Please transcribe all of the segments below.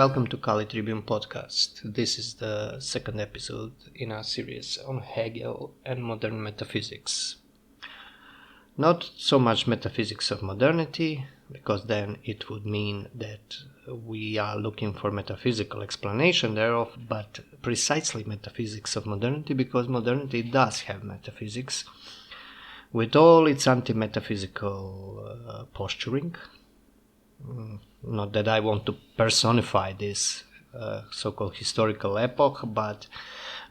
Welcome to Kali Tribune Podcast. This is the second episode in our series on Hegel and modern metaphysics. Not so much metaphysics of modernity, because then it would mean that we are looking for metaphysical explanation thereof, but precisely metaphysics of modernity, because modernity does have metaphysics, with all its anti-metaphysical posturing. Not that I want to personify this so-called historical epoch, but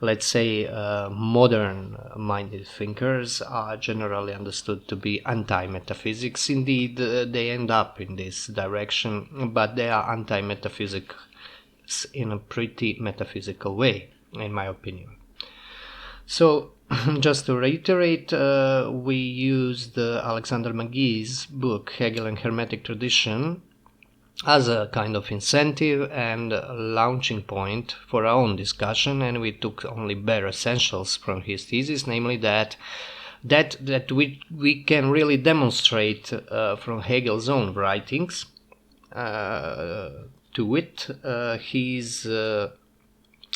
let's say modern-minded thinkers are generally understood to be anti-metaphysics. Indeed, they end up in this direction, but they are anti-metaphysics in a pretty metaphysical way, in my opinion. So, just to reiterate, we used Alexander McGee's book, Hegel and Hermetic Tradition, as a kind of incentive and a launching point for our own discussion, and we took only bare essentials from his thesis, namely that we can really demonstrate from Hegel's own writings, to wit, his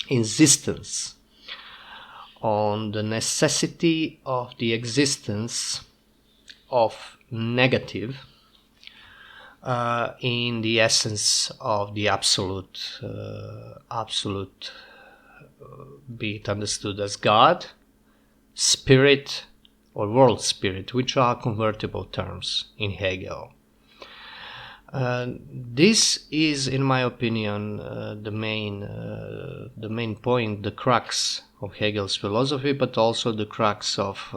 insistence on the necessity of the existence of negative in the essence of the absolute, be it understood as God, spirit, or world spirit, which are convertible terms in Hegel. This is, in my opinion, the main point, the crux of Hegel's philosophy, but also the crux of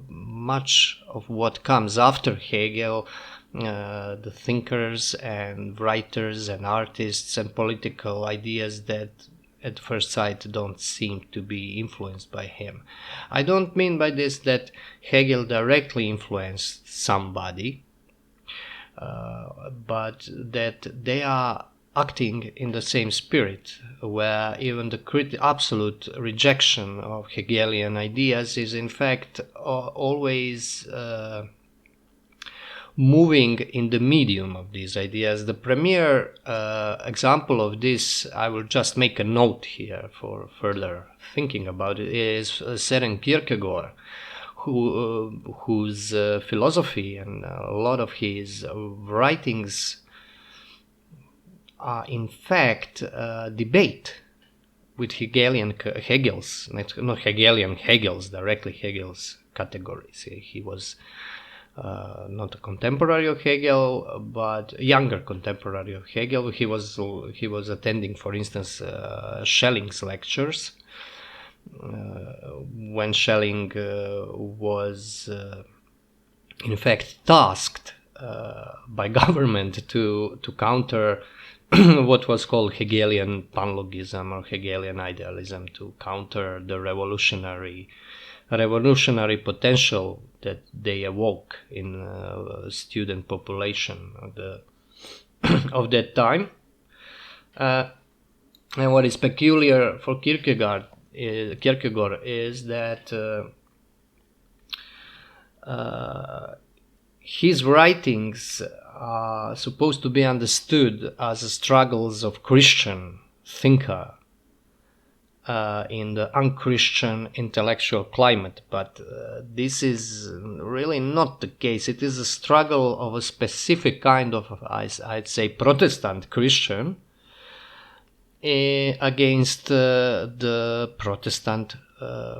much of what comes after Hegel, the thinkers and writers and artists and political ideas that at first sight don't seem to be influenced by him. I don't mean by this that Hegel directly influenced somebody, but that they are acting in the same spirit, where even the absolute rejection of Hegelian ideas is in fact always moving in the medium of these ideas. The premier example of this, I will just make a note here for further thinking about it, is Søren Kierkegaard, whose philosophy and a lot of his writings are in fact debate with Hegel's categories. He was not a contemporary of Hegel, but a younger contemporary of Hegel. He was attending, for instance, Schelling's lectures, when Schelling was in fact tasked by government to counter what was called Hegelian panlogism or Hegelian idealism, to counter the revolutionary potential that they awoke in student population of that time. And what is peculiar for Kierkegaard is that his writings are supposed to be understood as struggles of Christian thinker in the unchristian intellectual climate, but this is really not the case. It is a struggle of a specific kind of, I'd say, Protestant Christian against the Protestant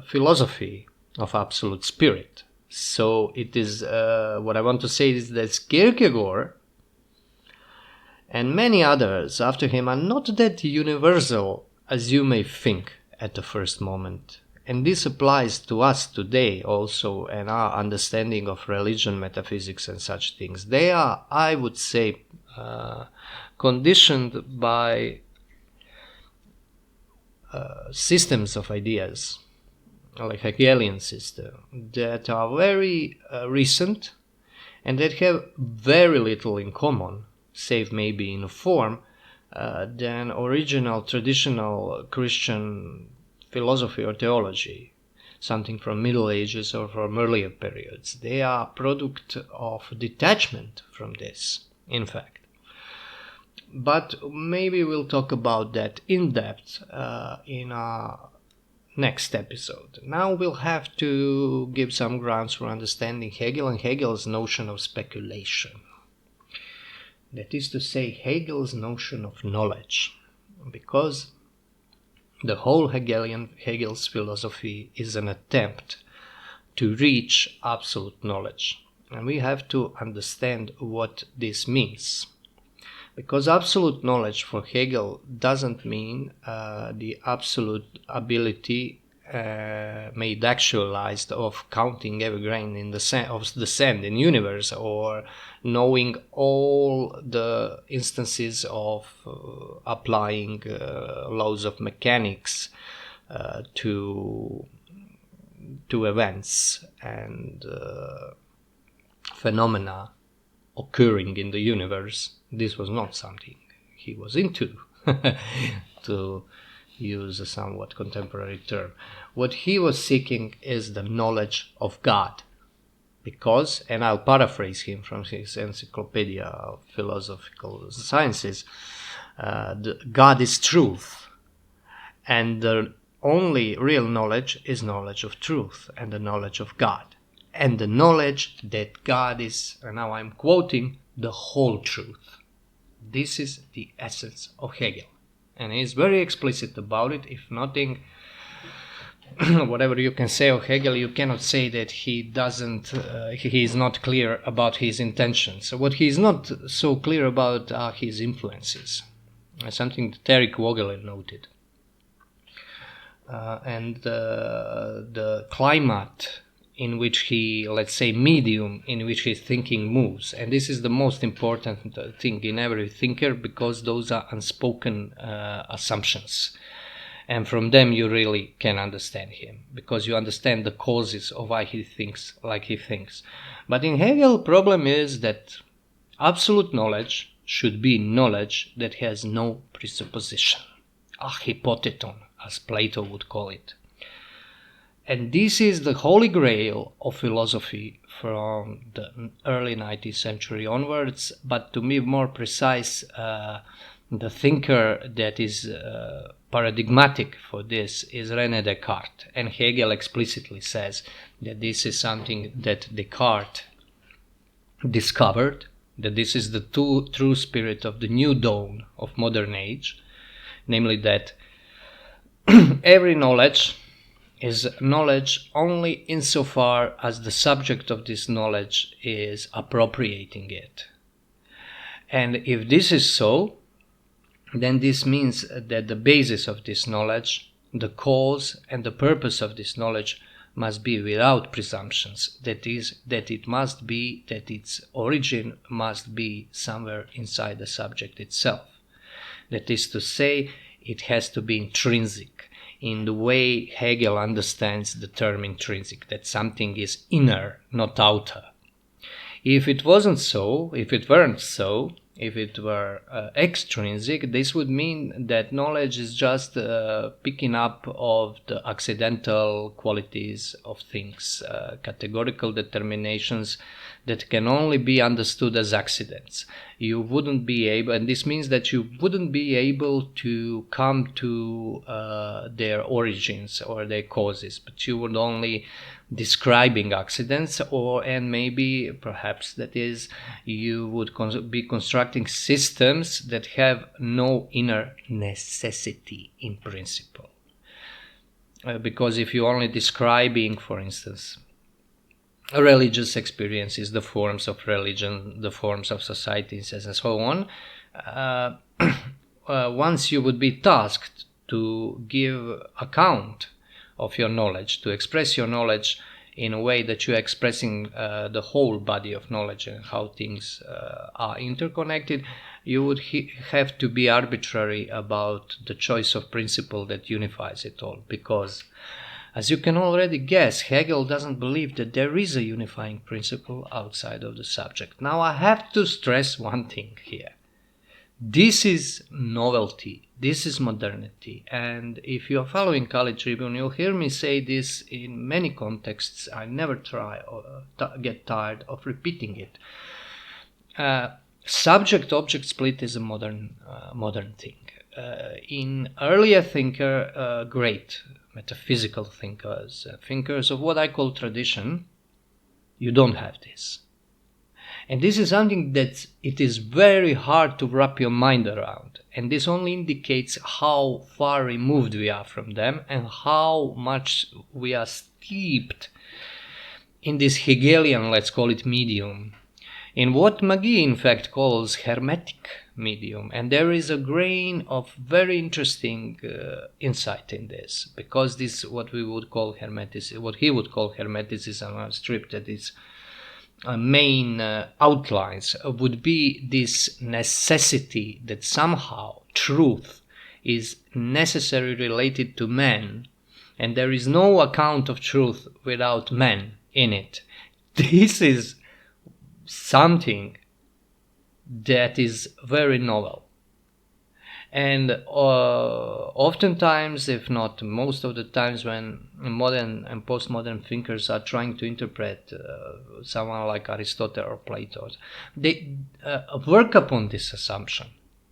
philosophy of absolute spirit. So it is, what I want to say is that Kierkegaard and many others after him are not that universal as you may think at the first moment. And this applies to us today also, and our understanding of religion, metaphysics, and such things. They are, I would say, conditioned by systems of ideas, like Hegelian system, that are very recent and that have very little in common, save maybe in a form, than original traditional Christian philosophy or theology, something from Middle Ages or from earlier periods. They are product of detachment from this, in fact. but maybe we'll talk about that in depth in our next episode. Now we'll have to give some grounds for understanding Hegel and Hegel's notion of speculation. That is to say, Hegel's notion of knowledge, because the whole Hegel's philosophy is an attempt to reach absolute knowledge. And we have to understand what this means. Because absolute knowledge for Hegel doesn't mean the absolute ability made actualized of counting every grain in of the sand in the universe, or knowing all the instances of applying laws of mechanics to events and phenomena occurring in the universe. This was not something he was into, to use a somewhat contemporary term. What he was seeking is the knowledge of God. Because, and I'll paraphrase him from his Encyclopedia of Philosophical Sciences, God is truth, and the only real knowledge is knowledge of truth and the knowledge of God. And the knowledge that God is, and now I'm quoting, the whole truth. This is the essence of Hegel. And he's very explicit about it. If nothing, whatever you can say of Hegel, you cannot say that he is not clear about his intentions. So what he's not so clear about are his influences. Something that Eric Voegelin noted. And the climate in which he, let's say, medium in which his thinking moves. And this is the most important thing in every thinker, because those are unspoken assumptions. And from them you really can understand him, because you understand the causes of why he thinks like he thinks. But in Hegel, the problem is that absolute knowledge should be knowledge that has no presupposition. Hypotheton, as Plato would call it. And this is the holy grail of philosophy from the early 19th century onwards. But to be more precise, the thinker that is paradigmatic for this is René Descartes. And Hegel explicitly says that this is something that Descartes discovered, that this is the true spirit of the new dawn of modern age, namely that every knowledge is knowledge only insofar as the subject of this knowledge is appropriating it. And if this is so, then this means that the basis of this knowledge, the cause and the purpose of this knowledge must be without presumptions. That is, that its origin must be somewhere inside the subject itself. That is to say, it has to be intrinsic, in the way Hegel understands the term intrinsic, that something is inner, not outer. If it weren't so, if it were extrinsic, this would mean that knowledge is just picking up of the accidental qualities of things, categorical determinations that can only be understood as accidents. You wouldn't be able, and this means that you wouldn't be able to come to their origins or their causes, but you would only describing accidents, and maybe perhaps that is, you would be constructing systems that have no inner necessity in principle. Because if you're only describing, for instance, religious experiences, the forms of religion, the forms of societies, and so on, once you would be tasked to give account of your knowledge, to express your knowledge in a way that you're expressing the whole body of knowledge and how things are interconnected, you would have to be arbitrary about the choice of principle that unifies it all. Because, as you can already guess, Hegel doesn't believe that there is a unifying principle outside of the subject. Now, I have to stress one thing here. This is novelty. This is modernity. And if you are following Kali Tribune, you'll hear me say this in many contexts. I never try or get tired of repeating it. subject-object split is a modern thing. In earlier great metaphysical thinkers of what I call tradition, you don't have this. And this is something that it is very hard to wrap your mind around. And this only indicates how far removed we are from them and how much we are steeped in this Hegelian, let's call it, medium, in what McGee in fact calls hermetic medium. And there is a grain of very interesting insight in this, because this what we would call Hermeticism, what he would call Hermeticism, stripped at its main outlines, would be this necessity that somehow truth is necessarily related to man, and there is no account of truth without man in it. This is something that is very novel. And oftentimes, if not most of the times, when modern and postmodern thinkers are trying to interpret someone like Aristotle or Plato, they work upon this assumption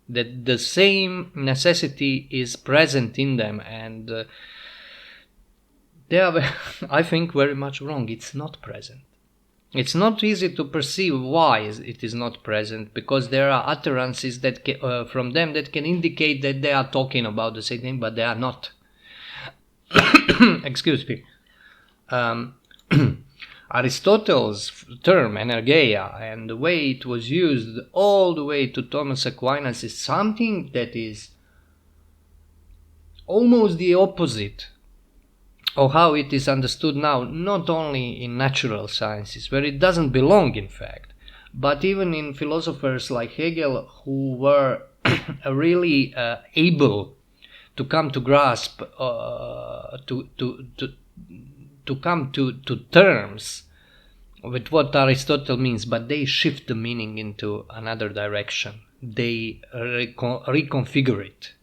that the same necessity is present in them, and they are, I think, very much wrong. It's not present. It's not easy to perceive why it is not present, because there are utterances that from them that can indicate that they are talking about the same thing, but they are not. Excuse me. Aristotle's term energeia and the way it was used all the way to Thomas Aquinas is something that is almost the opposite of how it is understood now, not only in natural sciences, where it doesn't belong in fact, but even in philosophers like Hegel, who were really able to come to grasp, to come to terms with what Aristotle means, but they shift the meaning into another direction. They reconfigure it.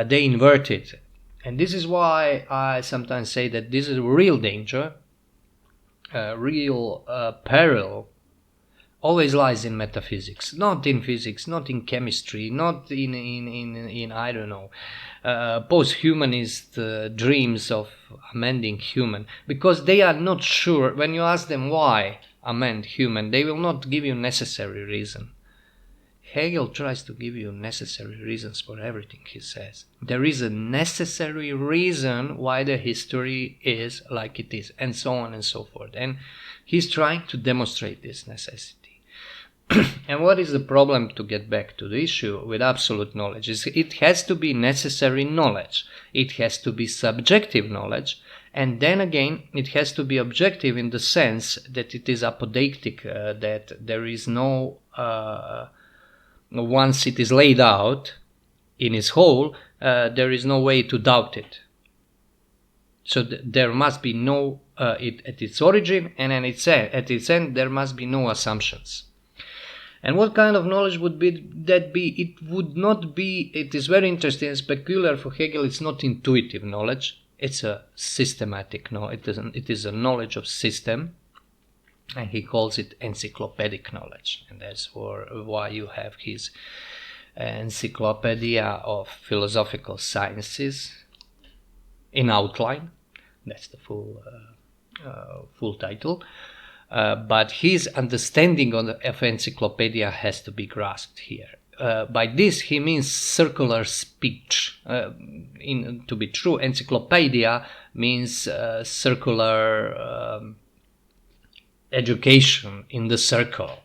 They invert it. And this is why I sometimes say that this is a real danger, real peril, always lies in metaphysics, not in physics, not in chemistry, not in I don't know, post-humanist dreams of amending human, because they are not sure. When you ask them why amend human, they will not give you necessary reason. Hegel tries to give you necessary reasons for everything he says. There is a necessary reason why the history is like it is, and so on and so forth. And he's trying to demonstrate this necessity. And what is the problem, to get back to the issue with absolute knowledge, is it has to be necessary knowledge. It has to be subjective knowledge. And then again, it has to be objective in the sense that it is apodeictic, that there is no... once it is laid out in its whole, there is no way to doubt it. So there must be no, at its origin, and at its end, there must be no assumptions. And what kind of knowledge would that be? It would not be, it is very interesting, it's peculiar for Hegel, it's not intuitive knowledge, it's a systematic knowledge, it is a knowledge of system. And he calls it encyclopedic knowledge. And that's why you have his Encyclopedia of Philosophical Sciences in outline. That's the full title. But his understanding of encyclopedia has to be grasped here. By this, he means circular speech. To be true, encyclopedia means circular... education in the circle.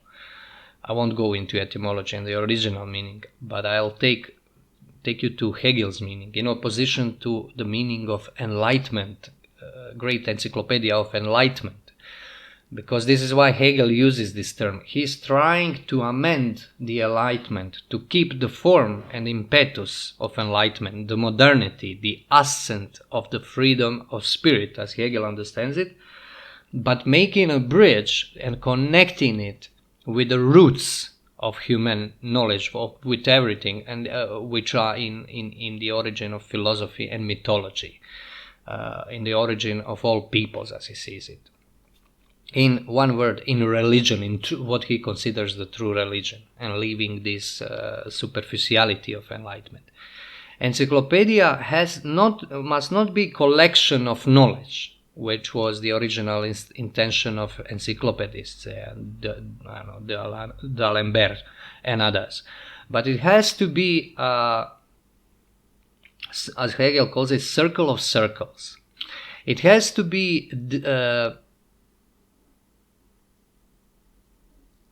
I won't go into etymology and the original meaning, but I'll take you to Hegel's meaning, in opposition to the meaning of enlightenment, great encyclopedia of enlightenment, because this is why Hegel uses this term. He's trying to amend the enlightenment, to keep the form and impetus of enlightenment, the modernity, the ascent of the freedom of spirit, as Hegel understands it, but making a bridge and connecting it with the roots of human knowledge, with everything, and which are in the origin of philosophy and mythology, in the origin of all peoples, as he sees it. in one word, in religion, in what he considers the true religion, and leaving this superficiality of enlightenment. Encyclopedia must not be collection of knowledge, which was the original intention of encyclopedists, D'Alembert and others. But it has to be, as Hegel calls it, circle of circles. It has to be,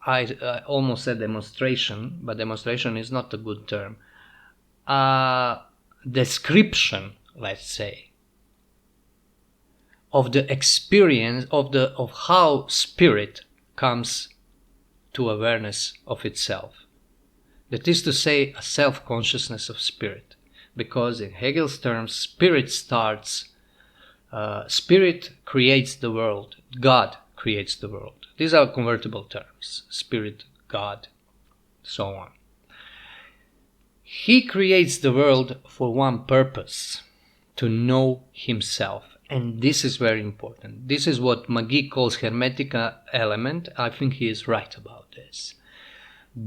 I almost said demonstration, but demonstration is not a good term. Description, let's say, of the experience of how spirit comes to awareness of itself. That is to say, a self-consciousness of spirit. Because in Hegel's terms, spirit creates the world, God creates the world. These are convertible terms, spirit, God, so on. He creates the world for one purpose, to know himself. And this is very important. This is what McGee calls Hermetica Element. I think he is right about this.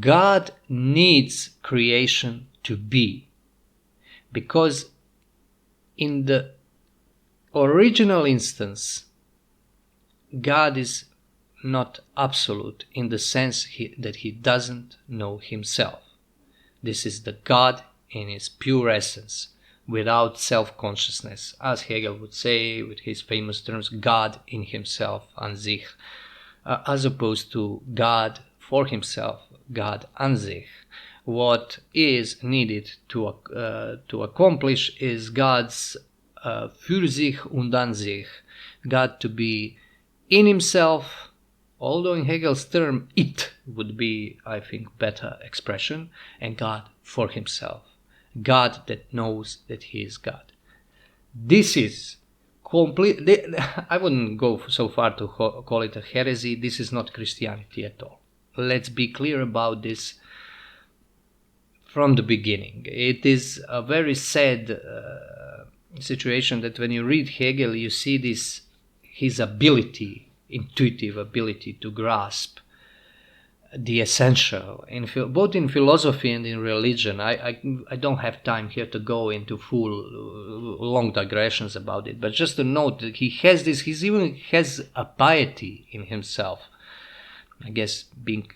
God needs creation to be. Because in the original instance, God is not absolute in the sense that he doesn't know himself. This is the God in his pure essence, without self-consciousness, as Hegel would say with his famous terms, God in himself, an sich, as opposed to God for himself, God an sich. What is needed to accomplish is God's für sich und an sich, God to be in himself, although in Hegel's term it would be, I think, better expression, and God for himself, God that knows that he is God. This is complete. I wouldn't go so far to call it a heresy. This is not Christianity at all. Let's be clear about this from the beginning. It is a very sad situation that when you read Hegel, you see his ability, intuitive ability to grasp the essential, both in philosophy and in religion. I don't have time here to go into full long digressions about it, but just to note that he has this, he even has a piety in himself. I guess being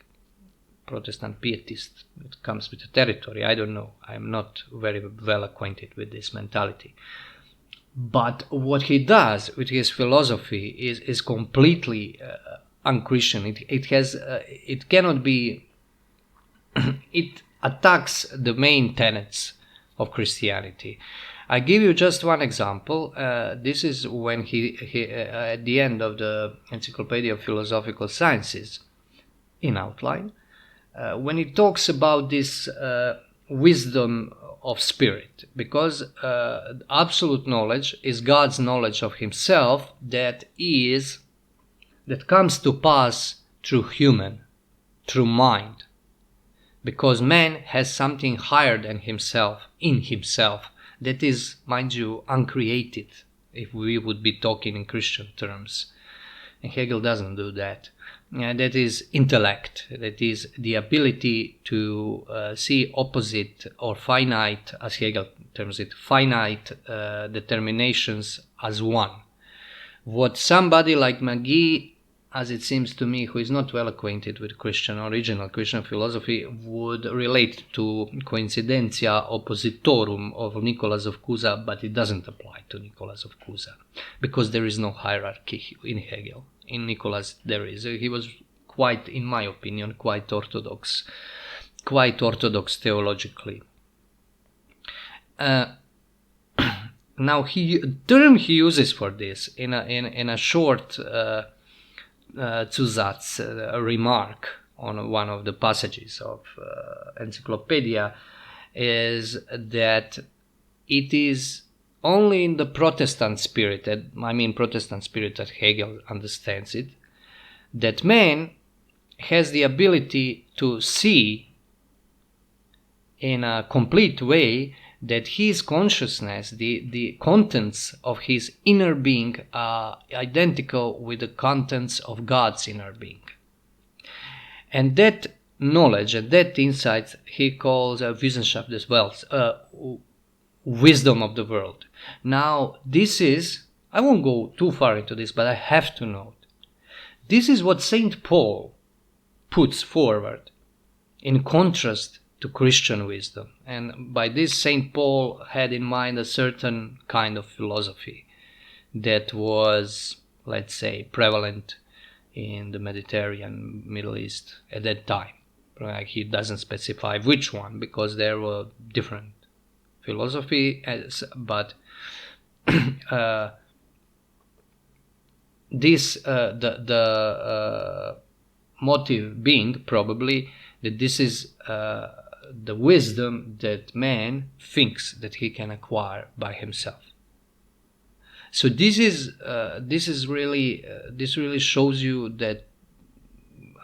Protestant pietist, it comes with the territory. I don't know. I'm not very well acquainted with this mentality. But what he does with his philosophy is completely unchristian. It cannot be. It attacks the main tenets of Christianity. I give you just one example. This is when he at the end of the Encyclopedia of Philosophical Sciences, in outline, when he talks about this wisdom of spirit, because absolute knowledge is God's knowledge of himself that comes to pass through mind, because man has something higher than himself in himself that is, mind you, uncreated, if we would be talking in Christian terms. And Hegel doesn't do that. That is intellect, that is the ability to see opposite or finite, as Hegel terms it, finite determinations as one. What somebody like McGee, as it seems to me, who is not well acquainted with original Christian philosophy, would relate to coincidentia oppositorum of Nicholas of Cusa, but it doesn't apply to Nicholas of Cusa, because there is no hierarchy in Hegel. In Nicholas there is. He was quite, in my opinion, quite orthodox theologically. Now the term he uses for this in a short Zusatz, a remark on one of the passages of Encyclopedia, is that it is only in the Protestant spirit, Protestant spirit that Hegel understands it, that man has the ability to see in a complete way that his consciousness, the contents of his inner being are identical with the contents of God's inner being. And that knowledge and that insight he calls Wissenschaft des Welts, wisdom of the world. Now, this is, I won't go too far into this, but I have to note, this is what St. Paul puts forward in contrast to Christian wisdom. And by this, St. Paul had in mind a certain kind of philosophy that was, let's say, prevalent in the Mediterranean Middle East at that time. Like, he doesn't specify which one, because there were different philosophy, but this the motive being probably that this is the wisdom that man thinks that he can acquire by himself. So this really shows you, that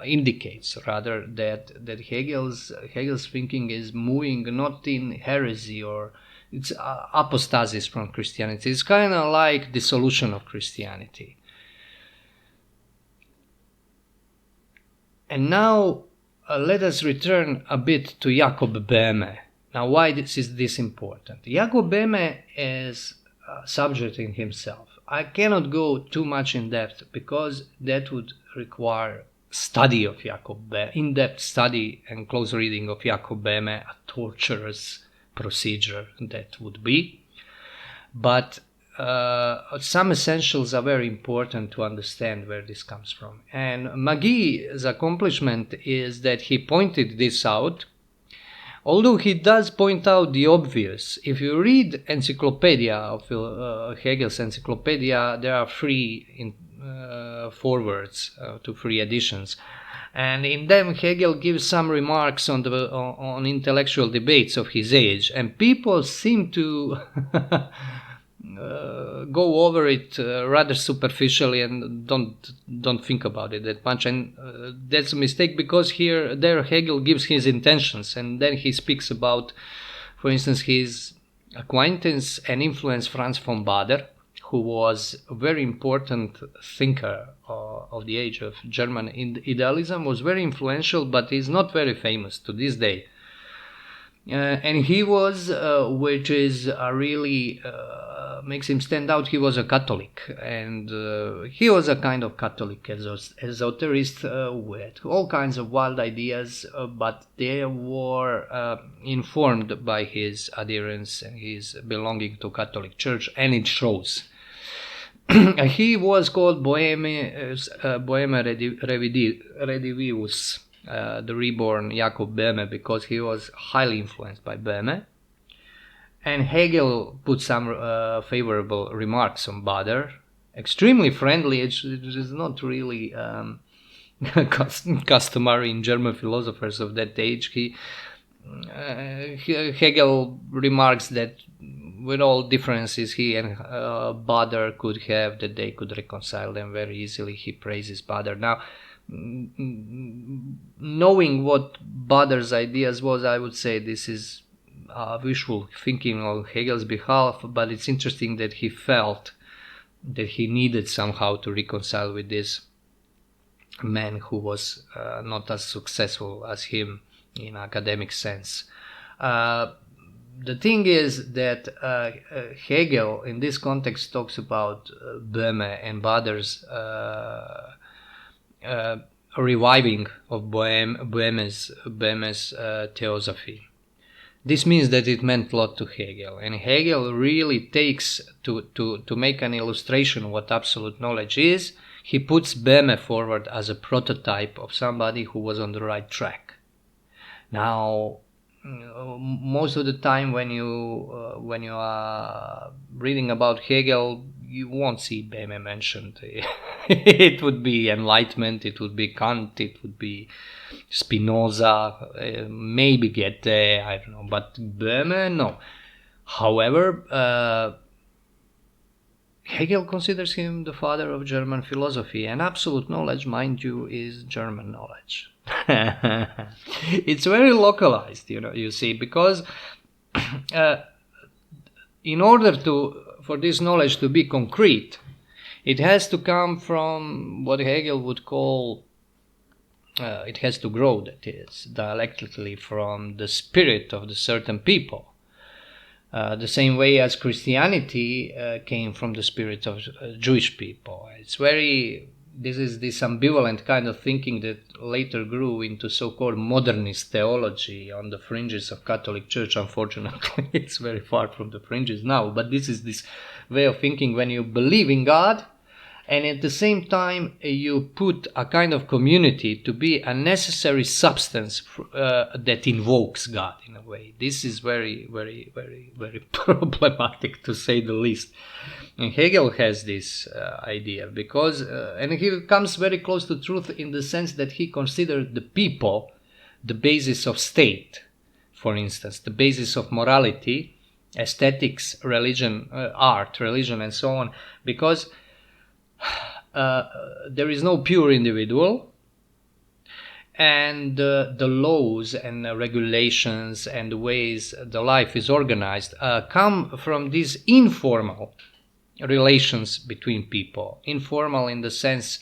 indicates rather that Hegel's thinking is moving not in heresy or it's apostasis from Christianity. It's kind of like dissolution of Christianity. And now let us return a bit to Jacob Boehme. Now, why is this important? Jacob Boehme is a subject in himself. I cannot go too much in depth because that would require study of Jacob Boehme, in-depth study and close reading of Jacob Boehme, a torturous procedure that would be. But some essentials are very important to understand where this comes from. And Maggie's accomplishment is that he pointed this out, although he does point out the obvious. If you read encyclopedia of Hegel's encyclopedia, there are free forwards to free editions. And in them, Hegel gives some remarks on intellectual debates of his age, and people seem to go over it rather superficially and don't think about it that much. And that's a mistake, because there Hegel gives his intentions, and then he speaks about, for instance, his acquaintance and influence Franz von Baader, who was a very important thinker of the age of German idealism, was very influential, but is not very famous to this day. And he was, which is really makes him stand out, he was a Catholic. And he was a kind of Catholic esoterist with all kinds of wild ideas, but they were informed by his adherence and his belonging to Catholic Church, and it shows. He was called Boehme Redivivus, the reborn Jacob Boehme, because he was highly influenced by Boehme. And Hegel put some favorable remarks on Baader, extremely friendly. It is not really customary in German philosophers of that age. Hegel remarks that with all differences he and Baader could have, that they could reconcile them very easily. He praises Baader. Now, knowing what Baader's ideas was, I would say this is wishful thinking on Hegel's behalf, but it's interesting that he felt that he needed somehow to reconcile with this man who was not as successful as him in academic sense. The thing is that Hegel in this context talks about Boehme and Baader's reviving of Boehme's theosophy. This means that it meant a lot to Hegel, and Hegel really takes, to make an illustration of what absolute knowledge is, he puts Boehme forward as a prototype of somebody who was on the right track. Now, most of the time when you are reading about Hegel, you won't see Boehme mentioned. It would be Enlightenment, it would be Kant, it would be Spinoza, maybe Goethe, I don't know, but Boehme, no. However, Hegel considers him the father of German philosophy, and absolute knowledge, mind you, is German knowledge. It's very localized, you see, because in order for this knowledge to be concrete, it has to come from what Hegel would call, it has to grow, that is, dialectically from the spirit of the certain people. The same way as Christianity came from the spirit of Jewish people. This is this ambivalent kind of thinking that later grew into so-called modernist theology on the fringes of Catholic Church. Unfortunately, it's very far from the fringes now, but this is this way of thinking when you believe in God, and at the same time you put a kind of community to be a necessary substance that invokes God in a way. This is very, very, very, very problematic, to say the least. And Hegel has this idea because, and he comes very close to truth in the sense that he considered the people the basis of state, for instance, the basis of morality, aesthetics, religion, art, religion, and so on, because there is no pure individual, and the laws and regulations and the ways the life is organized come from these informal relations between people. Informal in the sense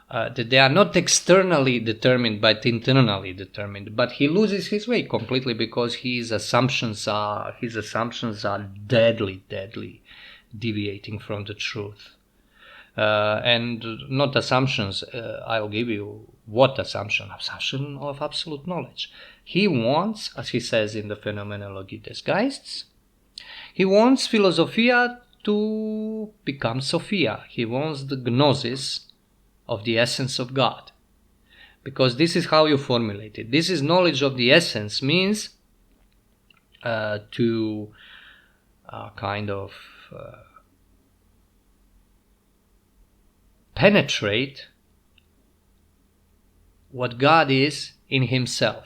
that they are not externally determined but internally determined. But he loses his way completely because his assumptions are deadly deviating from the truth. And not assumptions, I'll give you what assumption of absolute knowledge. He wants, as he says in the Phenomenologie des Geists, he wants philosophia to become Sophia. He wants the gnosis of the essence of God. Because this is how you formulate it. This is knowledge of the essence, means to kind of penetrate what God is in himself.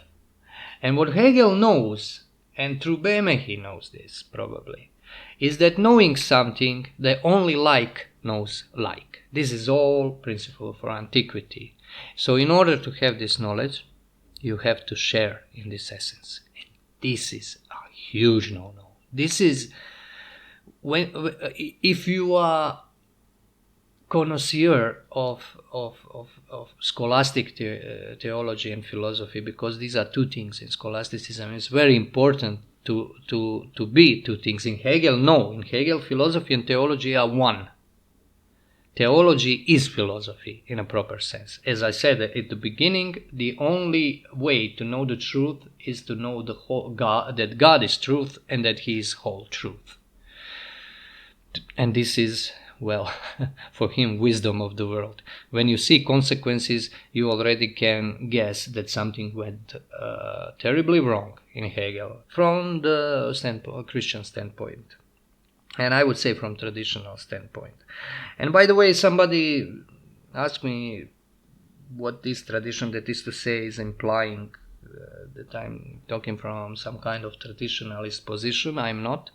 And what Hegel knows, and through Boehme he knows this probably, is that knowing something that only like knows like. This is all principle for antiquity. So in order to have this knowledge, you have to share in this essence. And this is a huge no-no. This is, if you are connoisseur of scholastic theology and philosophy, because these are two things in scholasticism. It's very important to be two things. In Hegel, no. In Hegel, philosophy and theology are one. Theology is philosophy in a proper sense. As I said at the beginning, the only way to know the truth is to know the whole God, that God is truth and that he is whole truth. And this is, well, for him, wisdom of the world. When you see consequences, you already can guess that something went terribly wrong in Hegel from the Christian standpoint. And I would say from traditional standpoint. And by the way, somebody asked me what this tradition, that is to say, is implying that I'm talking from some kind of traditionalist position. I'm not.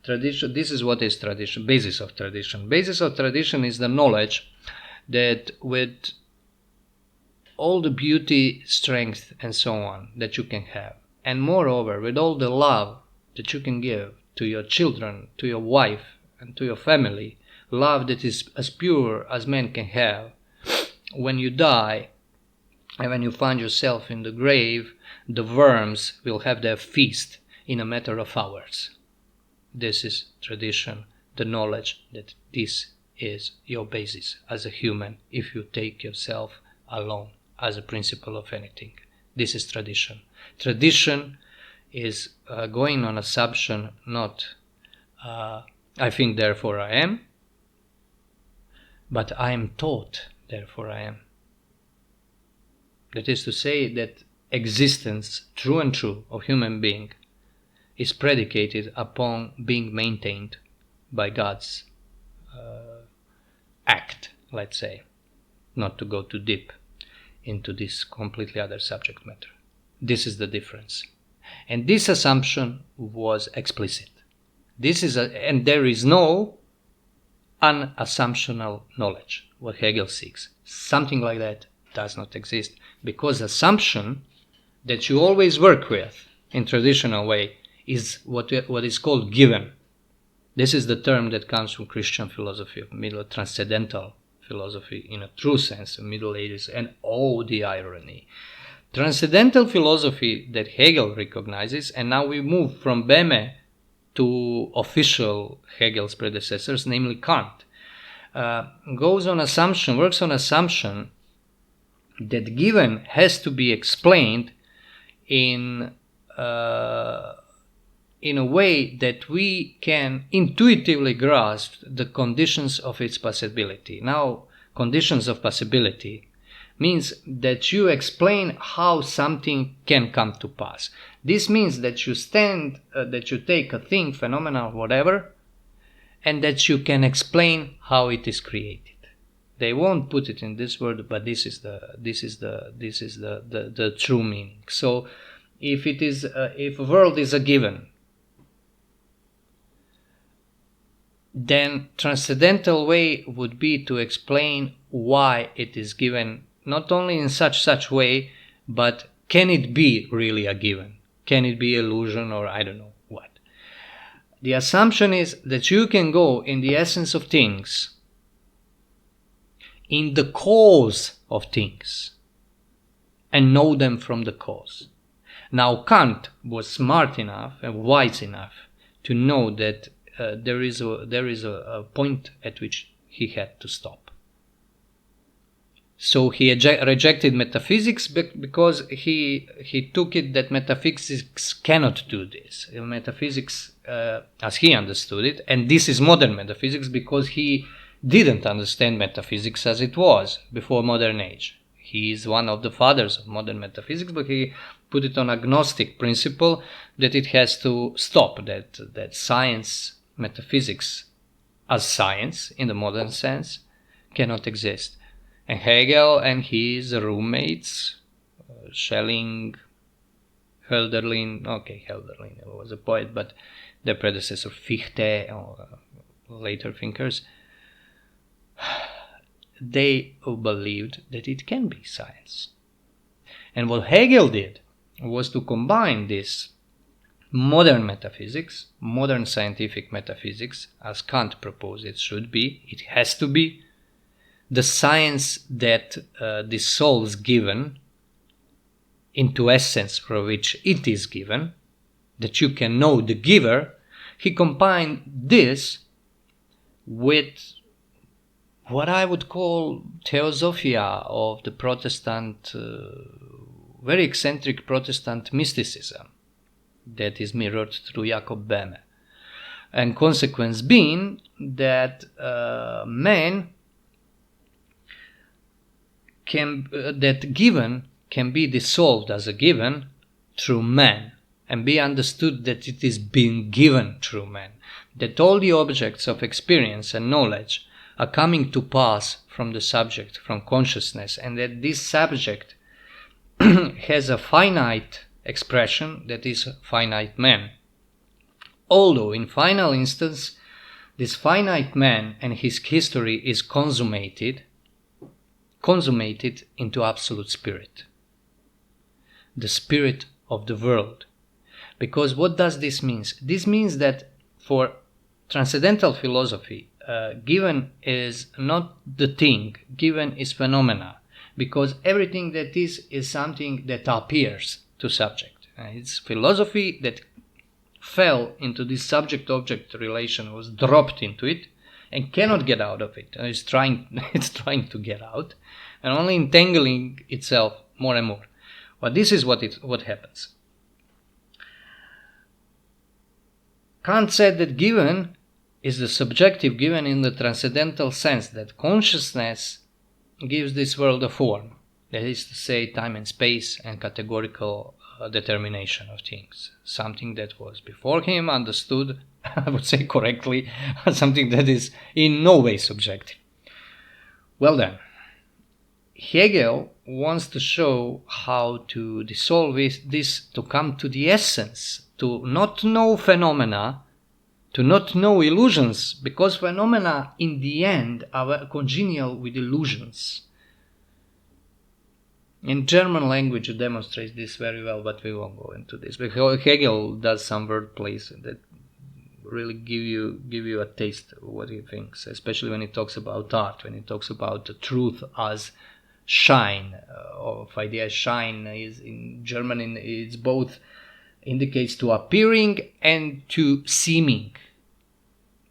Tradition, this is what is tradition, basis of tradition. Basis of tradition is the knowledge that with all the beauty, strength, and so on that you can have, and moreover with all the love that you can give to your children, to your wife, and to your family, love that is as pure as man can have, when you die and when you find yourself in the grave, the worms will have their feast in a matter of hours. This is tradition, the knowledge that this is your basis as a human if you take yourself alone as a principle of anything. This is tradition. Tradition is going on assumption, not I think therefore I am, but I am taught therefore I am. That is to say that existence, true and true, of human being is predicated upon being maintained by God's act, let's say, not to go too deep into this completely other subject matter. This is the difference. And this assumption was explicit. And there is no unassumptional knowledge, what Hegel seeks. Something like that does not exist, because assumption that you always work with in traditional way is what is called given. This is the term that comes from Christian philosophy of Middle transcendental philosophy in a true sense, the Middle Ages, and oh, the irony. Transcendental philosophy that Hegel recognizes, and now we move from Boehme to official Hegel's predecessors, namely Kant, works on assumption that given has to be explained in a way that we can intuitively grasp the conditions of its possibility. Now, conditions of possibility means that you explain how something can come to pass. This means that you take a thing, phenomenon, whatever, and that you can explain how it is created. They won't put it in this word, but this is the true meaning. So, if a world is a given, then transcendental way would be to explain why it is given, not only in such way, but can it be really a given? Can it be illusion, or I don't know what? The assumption is that you can go in the essence of things, in the cause of things, and know them from the cause. Now, Kant was smart enough and wise enough to know that there is a point at which he had to stop. So he rejected metaphysics because he took it that metaphysics cannot do this. Metaphysics, as he understood it, and this is modern metaphysics because he didn't understand metaphysics as it was before modern age. He is one of the fathers of modern metaphysics, but he put it on agnostic principle that it has to stop, that science, metaphysics as science in the modern sense cannot exist. And Hegel and his roommates, Schelling, Hölderlin was a poet, but the predecessor Fichte, or later thinkers, they believed that it can be science. And what Hegel did was to combine this modern metaphysics, modern scientific metaphysics, as Kant proposed it should be, it has to be, the science that dissolves given into essence for which it is given, that you can know the giver. He combined this with what I would call theosophia of the Protestant, very eccentric Protestant mysticism that is mirrored through Jacob Boehme. And consequence being that man that given can be dissolved as a given through man, and be understood that it is being given through man, that all the objects of experience and knowledge are coming to pass from the subject, from consciousness, and that this subject has a finite expression that is finite man. Although in final instance this finite man and his history is consummated into absolute spirit, the spirit of the world. Because what does this mean? This means that for transcendental philosophy, given is not the thing, given is phenomena, because everything that is something that appears to subject. It's philosophy that fell into this subject-object relation, was dropped into it, and cannot get out of it. It's trying to get out, and only entangling itself more and more. But this is what happens. Kant said that given is the subjective given in the transcendental sense, that consciousness gives this world a form, that is to say time and space and categorical determination of things. Something that was before him understood, I would say correctly, something that is in no way subjective. Well then, Hegel wants to show how to dissolve this, to come to the essence, to not know phenomena, to not know illusions, because phenomena in the end are congenial with illusions. In German language it demonstrates this very well, but we won't go into this. Because Hegel does some word plays that really give you a taste of what he thinks, especially when he talks about art, when he talks about the truth as shine, of idea shine is in German, it's both indicates to appearing and to seeming.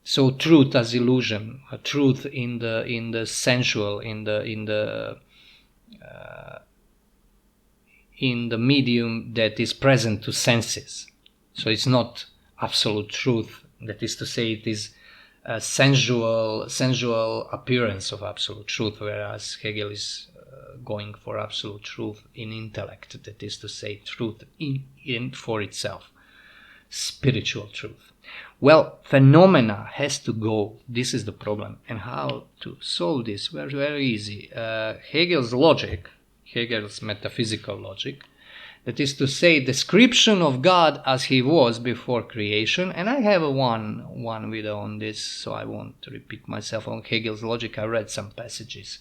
So truth as illusion, a truth in the sensual, in the medium that is present to senses. So it's not absolute truth. That is to say, it is a sensual appearance of absolute truth, whereas Hegel is going for absolute truth in intellect. That is to say, truth in for itself, spiritual truth. Well, phenomena has to go. This is the problem. And how to solve this? Very, very easy. Hegel's logic, Hegel's metaphysical logic, that is to say, description of God as he was before creation. And I have one video on this, so I won't repeat myself on Hegel's logic. I read some passages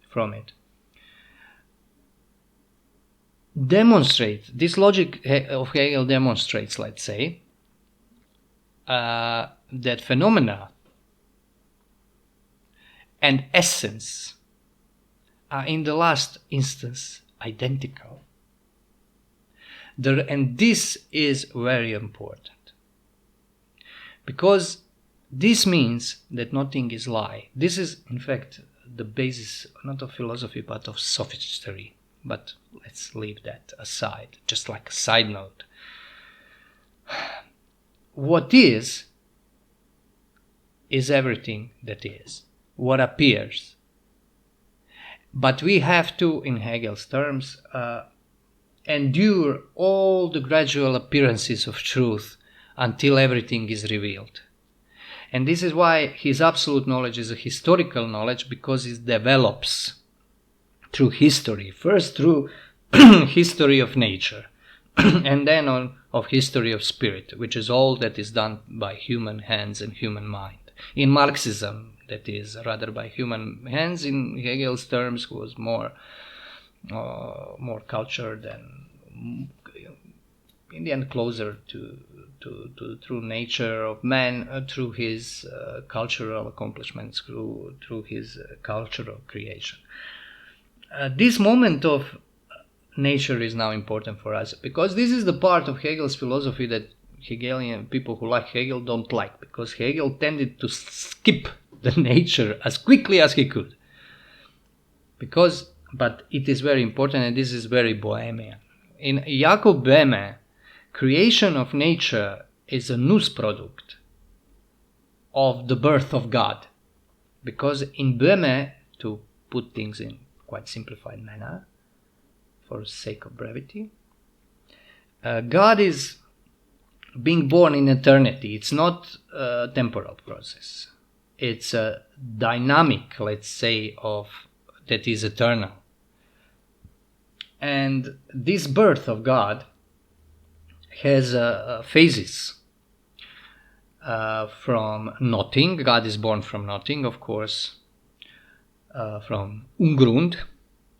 from it. This logic of Hegel demonstrates, let's say, that phenomena and essence are in the last instance identical. And this is very important, because this means that nothing is lie. This is, in fact, the basis not of philosophy but of sophistry. But let's leave that aside, just like a side note. What is everything that is. What appears. But we have to, in Hegel's terms, endure all the gradual appearances of truth until everything is revealed. And this is why his absolute knowledge is a historical knowledge, because it develops through history. First through history of nature, and then of history of spirit, which is all that is done by human hands and human mind. In Marxism, that is rather by human hands. In Hegel's terms, was more cultured and in the end closer to through nature of man, through his cultural accomplishments, through his cultural creation. This moment of nature is now important for us, because this is the part of Hegel's philosophy that Hegelian people who like Hegel don't like, because Hegel tended to skip the nature as quickly as he could. But it is very important, and this is very Bohemian. In Jacob Boehme, creation of nature is a Nussprodukt of the birth of God. Because in Boehme, to put things in quite simplified manner, for sake of brevity, God is being born in eternity. It's not a temporal process. It's a dynamic, let's say, that is eternal. And this birth of God has phases. From nothing, God is born from nothing, of course, from Ungrund,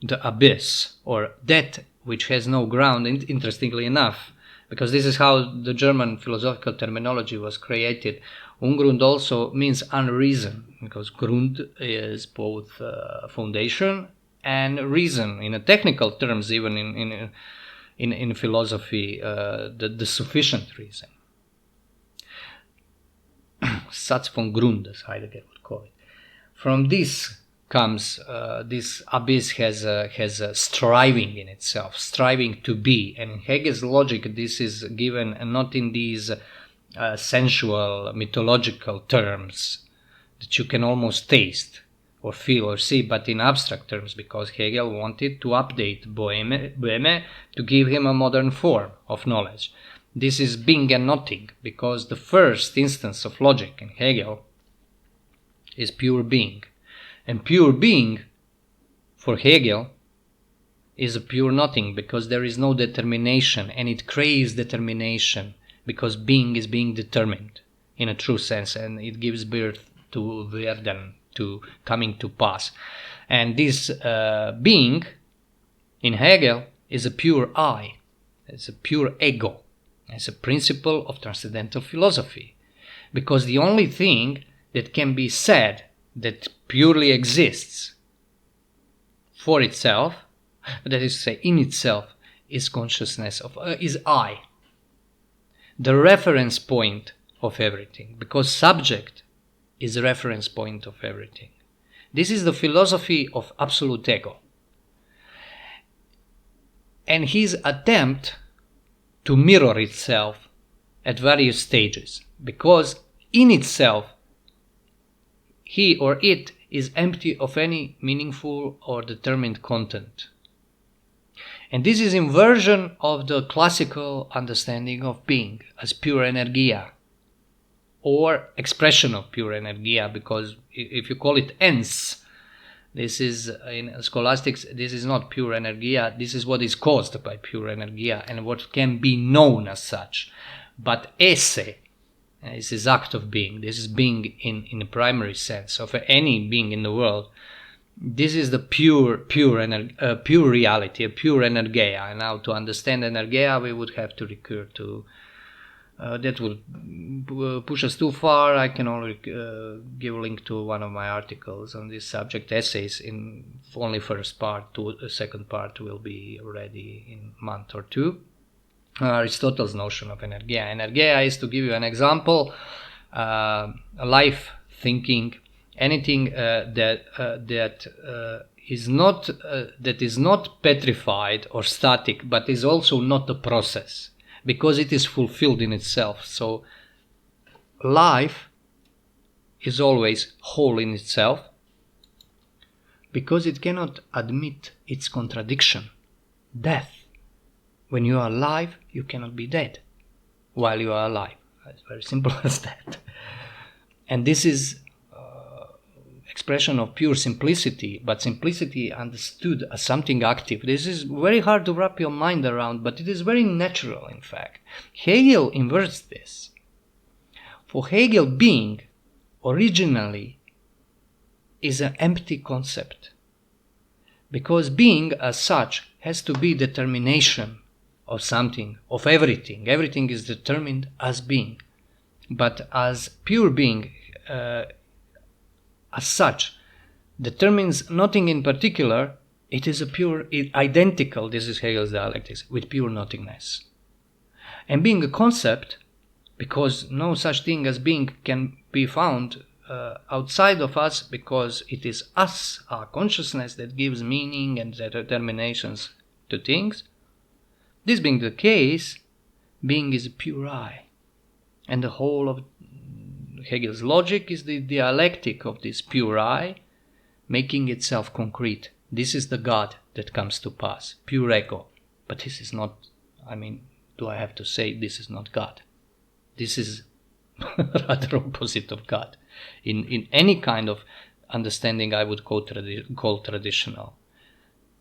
the abyss, or that which has no ground, interestingly enough, because this is how the German philosophical terminology was created. Ungrund also means unreason, because Grund is both foundation and reason. In a technical terms, even in philosophy, the sufficient reason. Satz von Grund, as Heidegger would call it. From this comes this abyss has a striving in itself, striving to be. And in Hegel's logic, this is given not in these sensual, mythological terms that you can almost taste or feel or see, but in abstract terms, because Hegel wanted to update Boehme to give him a modern form of knowledge. This is being and nothing, because the first instance of logic in Hegel is pure being. And pure being, for Hegel, is a pure nothing, because there is no determination, and it craves determination, because being is being determined in a true sense, and it gives birth to werden, to coming to pass. And this being in Hegel is a pure I. It's a pure ego. It's a principle of transcendental philosophy. Because the only thing that can be said that purely exists for itself, that is to say, in itself, is consciousness of is I, the reference point of everything, because subject is the reference point of everything. This is the philosophy of absolute ego. And his attempt to mirror itself at various stages, because in itself, he or it is empty of any meaningful or determined content. And this is inversion of the classical understanding of being as pure energia, or expression of pure energia, because if you call it ens, this is, in scholastics, this is not pure energia, this is what is caused by pure energia and what can be known as such. But esse, this is act of being, this is being in a primary sense of any being in the world. This is the pure reality, a pure energeia. And now to understand energeia, we would have to recur to, that would push us too far. I can only give a link to one of my articles on this subject, essays in only first part. The second part will be ready in a month or two. Aristotle's notion of energeia. Energeia is, to give you an example, life, thinking, anything that is not petrified or static, but is also not a process, because it is fulfilled in itself. So life is always whole in itself, because it cannot admit its contradiction. Death. When you are alive, you cannot be dead while you are alive. It's very simple as that. And this is expression of pure simplicity, but simplicity understood as something active. This is very hard to wrap your mind around, but it is very natural, in fact. Hegel inverts this. For Hegel, being originally is an empty concept, because being as such has to be determination of something, of everything. Everything is determined as being. But as pure being, as such, determines nothing in particular, it is a pure, identical, this is Hegel's dialectics, with pure nothingness. And being a concept, because no such thing as being can be found outside of us, because it is us, our consciousness, that gives meaning and determinations to things. This being the case, being is a pure I. And the whole of Hegel's logic is the dialectic of this pure I, making itself concrete. This is the God that comes to pass, pure ego. But this is not, do I have to say this is not God? This is rather opposite of God. In any kind of understanding I would call traditional.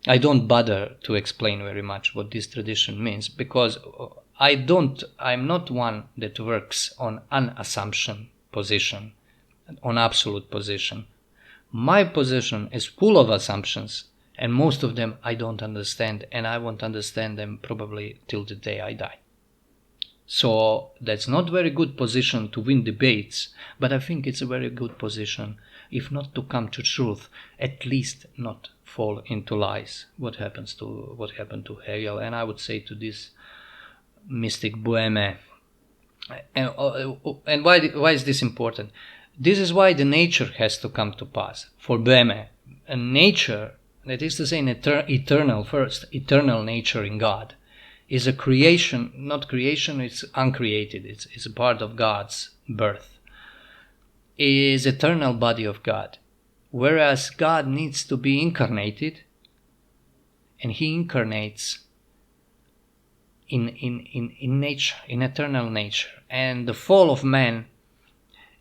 I don't bother to explain very much what this tradition means, because I'm not one that works on an assumption position, on absolute position. My position is full of assumptions, and most of them I don't understand, and I won't understand them probably till the day I die. So that's not very good position to win debates, but I think it's a very good position, if not to come to truth, at least not fall into lies. What happened to Hegel, and I would say to this mystic Boehme. And why is this important? This is why the nature has to come to pass. For Boehme, a nature, that is to say an eternal nature in God, is a creation, not creation, it's uncreated, it's a part of God's birth, is eternal body of God. Whereas God needs to be incarnated, and he incarnates in nature, in eternal nature. And the fall of man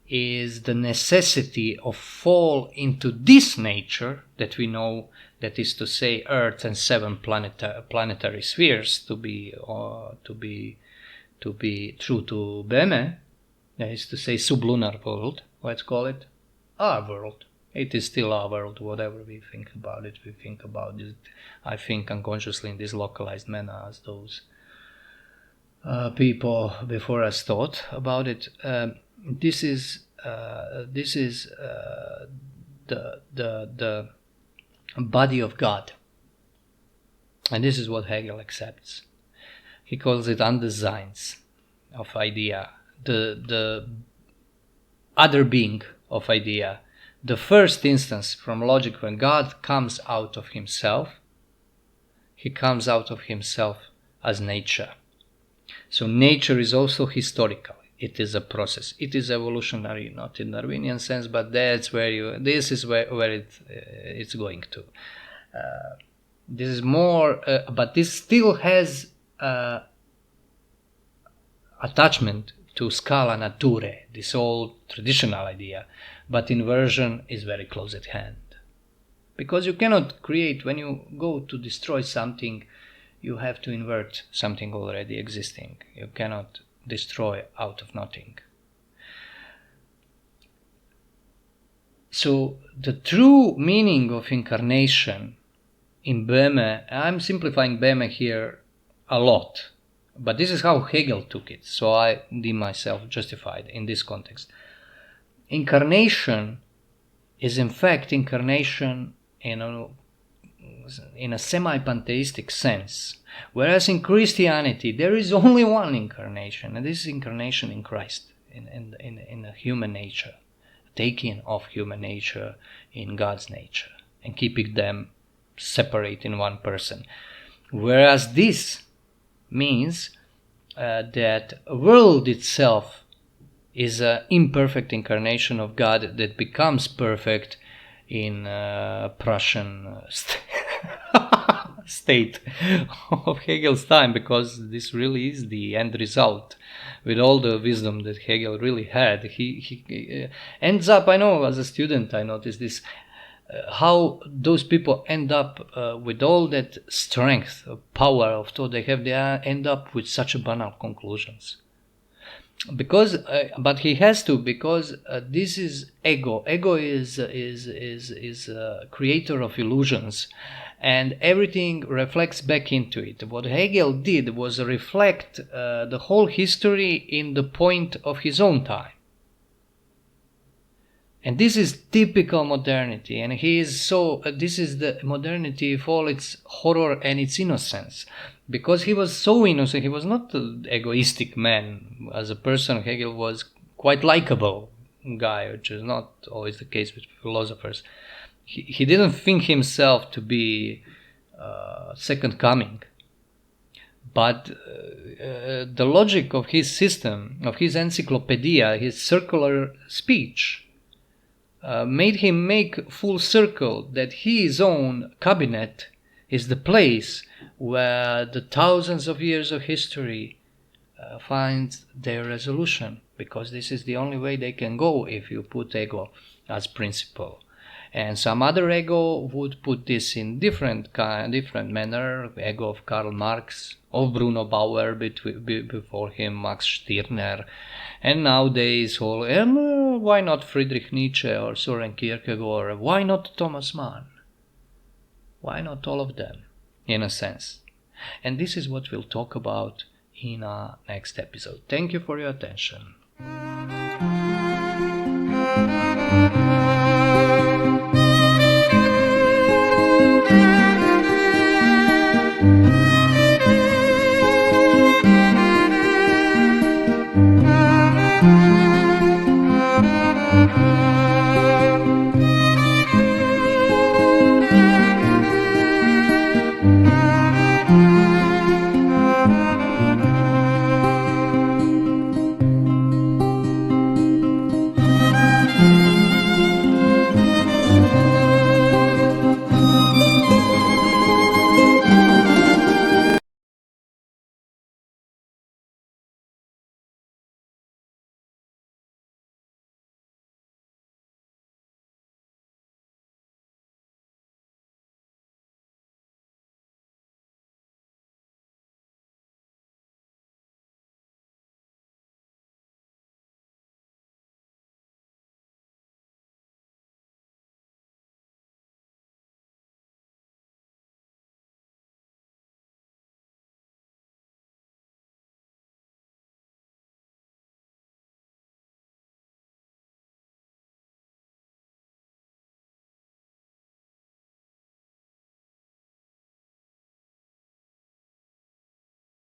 is the necessity of fall into this nature that we know, that is to say Earth and 7 planetary spheres, to be true to Boehme, that is to say sublunar world, let's call it, our world, It is still our world, whatever we think about it. We think about it, I think, unconsciously in this localized manner as those people before us thought about it. This is the body of God, and this is what Hegel accepts. He calls it undesigned of idea, the other being of idea, the first instance from logic when God comes out of himself. He comes out of himself as nature. So nature is also historical. It is a process. It is evolutionary, not in Darwinian sense, but that's where this is where it's going to. This is more, but this still has attachment to scala naturae, this old traditional idea, but inversion is very close at hand. Because you cannot create, when you go to destroy something, you have to invert something already existing. You cannot destroy out of nothing. So the true meaning of incarnation in Boehme, I'm simplifying Boehme here a lot, but this is how Hegel took it, so I deem myself justified in this context. Incarnation is in fact incarnation in a semi-pantheistic sense, whereas in Christianity there is only one incarnation, and this is incarnation in Christ, in a human nature, taking of human nature in God's nature and keeping them separate in one person. Whereas this means that the world itself is an imperfect incarnation of God that becomes perfect in Prussian state of Hegel's time, because this really is the end result. With all the wisdom that Hegel really had, he ends up, I know as a student I noticed this, how those people end up with all that strength, power of thought they have, they end up with such banal conclusions. Because, but he has to, because this is ego. Ego is creator of illusions, and everything reflects back into it. What Hegel did was reflect the whole history in the point of his own time. And this is typical modernity, and he is so, this is the modernity of all its horror and its innocence. Because he was so innocent, he was not an egoistic man. As a person, Hegel was quite likable guy, which is not always the case with philosophers. He didn't think himself to be second coming. But the logic of his system, of his encyclopedia, his circular speech, made him make full circle that his own cabinet is the place where the thousands of years of history find their resolution, because this is the only way they can go if you put ego as principle. And some other ego would put this in different manner, ego of Karl Marx, of Bruno Bauer, before him Max Stirner, and nowadays why not Friedrich Nietzsche or Soren Kierkegaard, why not Thomas Mann? Why not all of them, in a sense? And this is what we'll talk about in our next episode. Thank you for your attention.